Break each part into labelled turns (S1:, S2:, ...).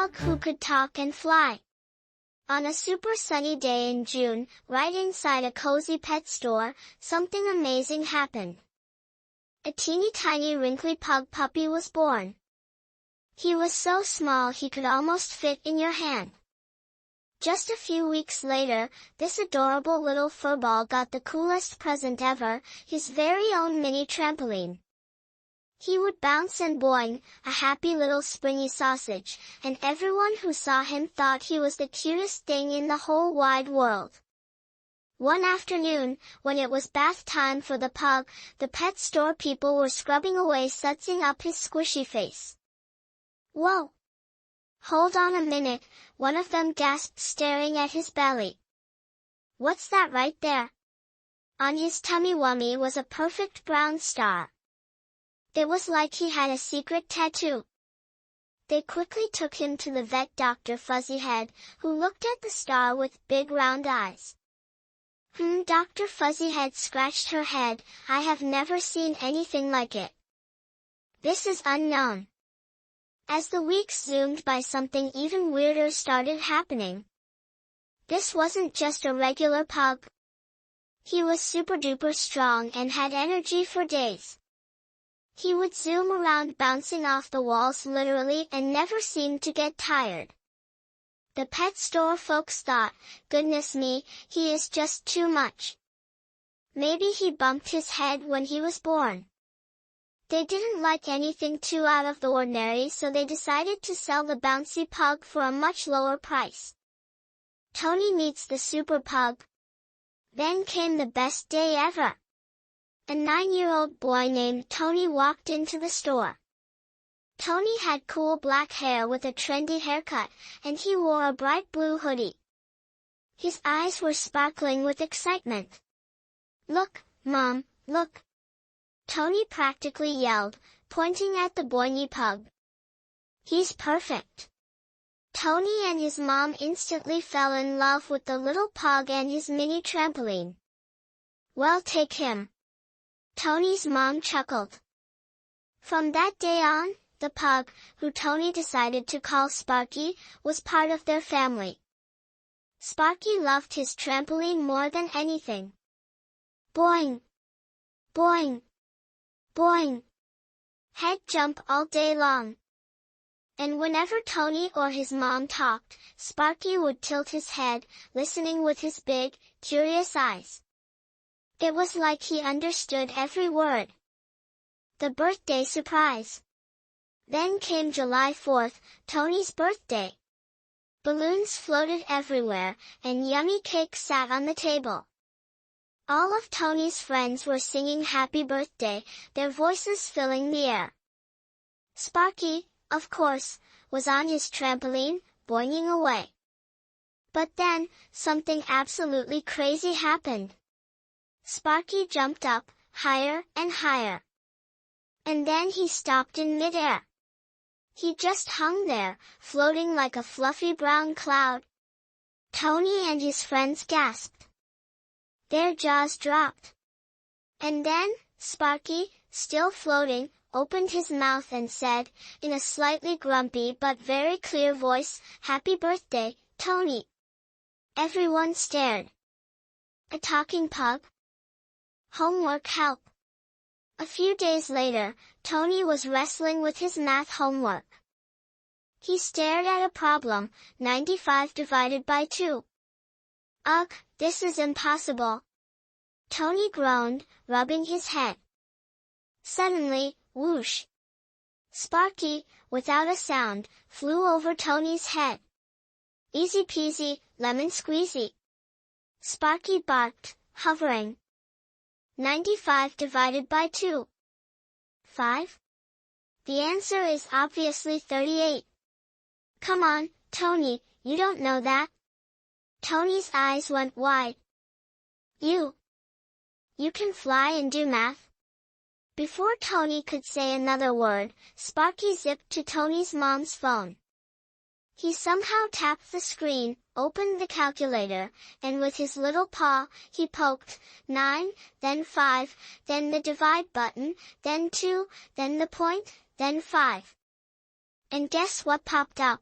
S1: pug who could talk and fly. On a super sunny day in June, right inside a cozy pet store, something amazing happened. A teeny tiny wrinkly pug puppy was born. He was so small he could almost fit in your hand. Just a few weeks later, this adorable little furball got the coolest present ever, his very own mini trampoline. He would bounce and boing, a happy little springy sausage, and everyone who saw him thought he was the cutest thing in the whole wide world. One afternoon, when it was bath time for the pug, the pet store people were scrubbing away sudsing up his squishy face. "Whoa! Hold on a minute," one of them gasped, staring at his belly. "What's that right there?" On his tummy wummy was a perfect brown star. It was like he had a secret tattoo. They quickly took him to the vet, Dr. Fuzzyhead, who looked at the star with big round eyes. Dr. Fuzzyhead scratched her head. "I have never seen anything like it. This is unknown." As the weeks zoomed by, something even weirder started happening. This wasn't just a regular pug. He was super duper strong and had energy for days. He would zoom around, bouncing off the walls literally, and never seemed to get tired. The pet store folks thought, "Goodness me, he is just too much. Maybe he bumped his head when he was born." They didn't like anything too out of the ordinary, so they decided to sell the bouncy pug for a much lower price. Tony meets the Super Pug. Then came the best day ever. A 9-year-old boy named Tony walked into the store. Tony had cool black hair with a trendy haircut, and he wore a bright blue hoodie. His eyes were sparkling with excitement. "Look, Mom, look!" Tony practically yelled, pointing at the boiny pug. "He's perfect." Tony and his mom instantly fell in love with the little pug and his mini trampoline. "Well, take him," Tony's mom chuckled. From that day on, the pug, who Tony decided to call Sparky, was part of their family. Sparky loved his trampoline more than anything. Boing! Boing! Boing! Head jump all day long. And whenever Tony or his mom talked, Sparky would tilt his head, listening with his big, curious eyes. It was like he understood every word. The birthday surprise. Then came July 4th, Tony's birthday. Balloons floated everywhere, and yummy cake sat on the table. All of Tony's friends were singing happy birthday, their voices filling the air. Sparky, of course, was on his trampoline, boinging away. But then, something absolutely crazy happened. Sparky jumped up, higher and higher. And then he stopped in midair. He just hung there, floating like a fluffy brown cloud. Tony and his friends gasped. Their jaws dropped. And then, Sparky, still floating, opened his mouth and said, in a slightly grumpy but very clear voice, "Happy birthday, Tony." Everyone stared. A talking pug? Homework help. A few days later, Tony was wrestling with his math homework. He stared at a problem, 95 divided by 2. "Ugh, this is impossible." Tony groaned, rubbing his head. Suddenly, whoosh! Sparky, without a sound, flew over Tony's head. "Easy peasy, lemon squeezy." Sparky barked, hovering. 95 divided by 2. 5? The answer is obviously 38. "Come on, Tony, you don't know that." Tony's eyes went wide. You can fly and do math?" Before Tony could say another word, Sparky zipped to Tony's mom's phone. He somehow tapped the screen, opened the calculator, and with his little paw, he poked 9, then 5, then the divide button, then 2, then the point, then 5. And guess what popped up?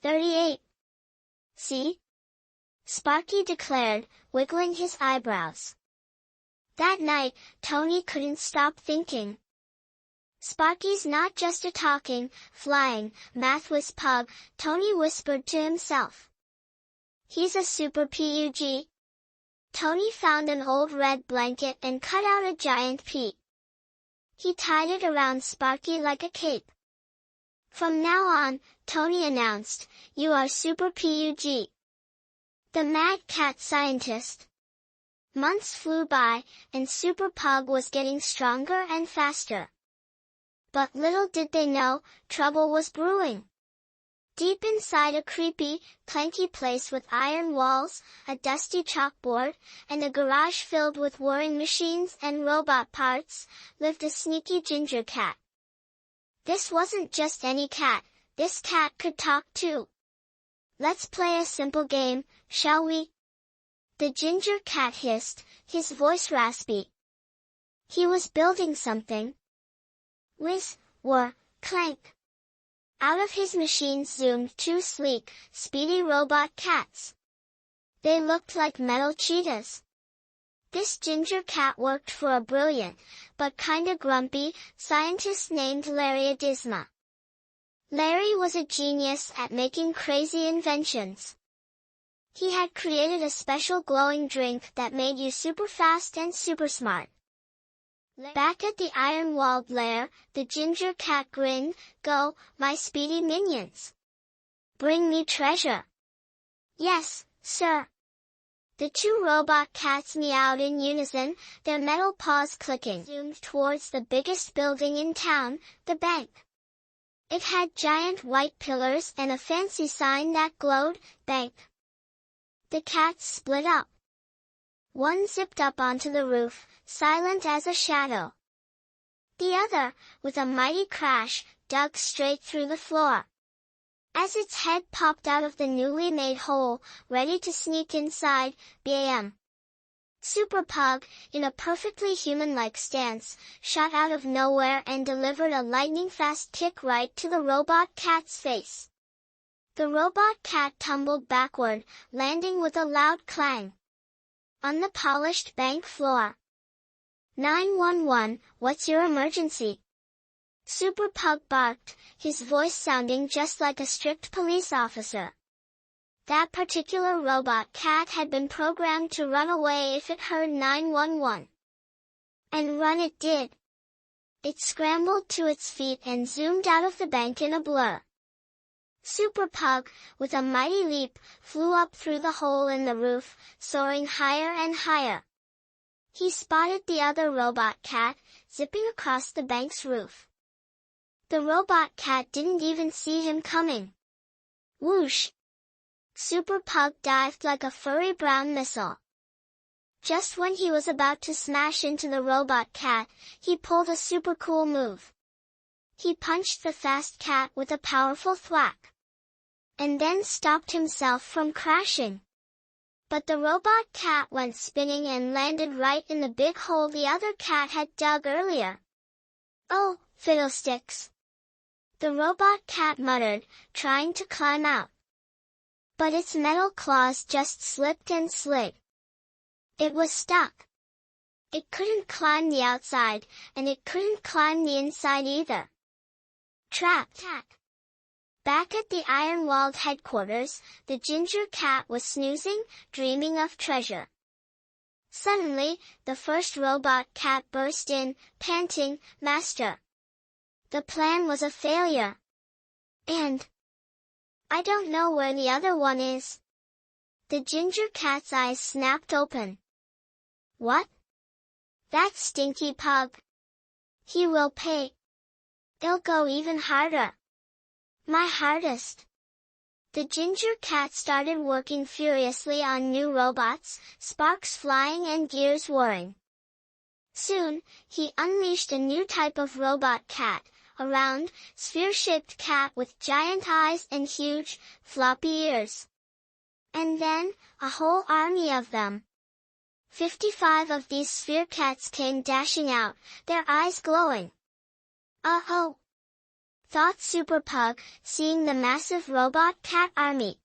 S1: 38. See? Sparky declared, wiggling his eyebrows. That night, Tony couldn't stop thinking. Sparky's not just a talking, flying, math-whiz pug, Tony whispered to himself. He's a super pug. Tony found an old red blanket and cut out a giant P. He tied it around Sparky like a cape. From now on, Tony announced, you are Super Pug. The Mad Cat Scientist. Months flew by, and Super Pug was getting stronger and faster. But little did they know, trouble was brewing. Deep inside a creepy, clanky place with iron walls, a dusty chalkboard, and a garage filled with whirring machines and robot parts, lived a sneaky ginger cat. This wasn't just any cat, this cat could talk too. Let's play a simple game, shall we? The ginger cat hissed, his voice raspy. He was building something. Whiz, whir, clank. Out of his machine zoomed two sleek, speedy robot cats. They looked like metal cheetahs. This ginger cat worked for a brilliant, but kinda grumpy, scientist named Larry Adisma. Larry was a genius at making crazy inventions. He had created a special glowing drink that made you super fast and super smart. Back at the iron-walled lair, the ginger cat grinned, go, my speedy minions. Bring me treasure. Yes, sir. The two robot cats meowed in unison, their metal paws clicking, zoomed towards the biggest building in town, the bank. It had giant white pillars and a fancy sign that glowed, bank. The cats split up. One zipped up onto the roof, silent as a shadow. The other, with a mighty crash, dug straight through the floor. As its head popped out of the newly made hole, ready to sneak inside, bam! Super Pug, in a perfectly human-like stance, shot out of nowhere and delivered a lightning-fast kick right to the robot cat's face. The robot cat tumbled backward, landing with a loud clang on the polished bank floor. 911, what's your emergency? Super Pug barked, his voice sounding just like a strict police officer. That particular robot cat had been programmed to run away if it heard 911. And run it did. It scrambled to its feet and zoomed out of the bank in a blur. Super Pug, with a mighty leap, flew up through the hole in the roof, soaring higher and higher. He spotted the other robot cat, zipping across the bank's roof. The robot cat didn't even see him coming. Whoosh! Super Pug dived like a furry brown missile. Just when he was about to smash into the robot cat, he pulled a super cool move. He punched the fast cat with a powerful thwack. And then stopped himself from crashing. But the robot cat went spinning and landed right in the big hole the other cat had dug earlier. Oh, fiddlesticks! The robot cat muttered, trying to climb out. But its metal claws just slipped and slid. It was stuck. It couldn't climb the outside, and it couldn't climb the inside either. Trapped. Back at the iron-walled headquarters, the ginger cat was snoozing, dreaming of treasure. Suddenly, the first robot cat burst in, panting, Master. The plan was a failure. And I don't know where the other one is. The ginger cat's eyes snapped open. What? That stinky pug. He will pay. It'll go even harder. My hardest. The ginger cat started working furiously on new robots, sparks flying and gears whirring. Soon, he unleashed a new type of robot cat, a round, sphere-shaped cat with giant eyes and huge, floppy ears. And then, a whole army of them. 55 of these sphere cats came dashing out, their eyes glowing. Uh-oh! thought Super Pug, seeing the massive robot cat army.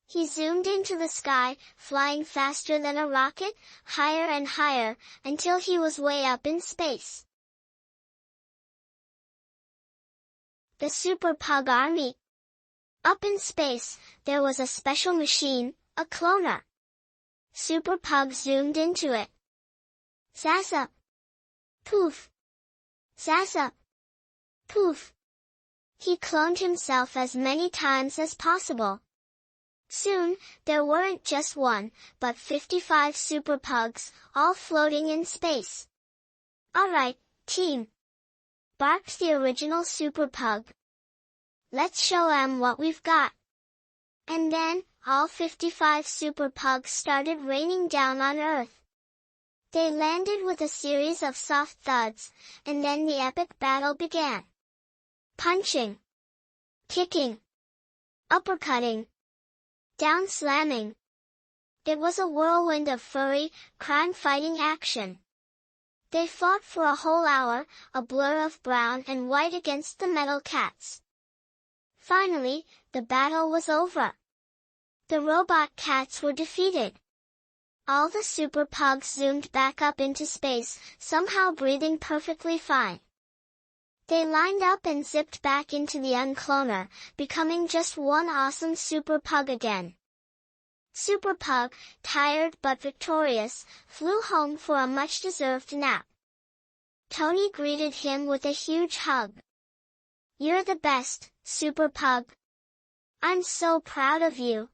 S1: He zoomed into the sky, flying faster than a rocket, higher and higher, until he was way up in space. The Super Pug army. Up in space, there was a special machine, a cloner. Super Pug zoomed into it. Zazza! Poof! Zazza! Poof! He cloned himself as many times as possible. Soon, there weren't just one, but 55 Super Pugs, all floating in space. "Alright, team," barked the original Super Pug. "Let's show 'em what we've got." And then, all 55 Super Pugs started raining down on Earth. They landed with a series of soft thuds, and then the epic battle began. Punching, kicking, uppercutting, down slamming. It was a whirlwind of furry, crime-fighting action. They fought for a whole hour, a blur of brown and white against the metal cats. Finally, the battle was over. The robot cats were defeated. All the Super Pugs zoomed back up into space, somehow breathing perfectly fine. They lined up and zipped back into the uncloner, becoming just one awesome Super Pug again. Super Pug, tired but victorious, flew home for a much-deserved nap. Tony greeted him with a huge hug. "You're the best, Super Pug. I'm so proud of you."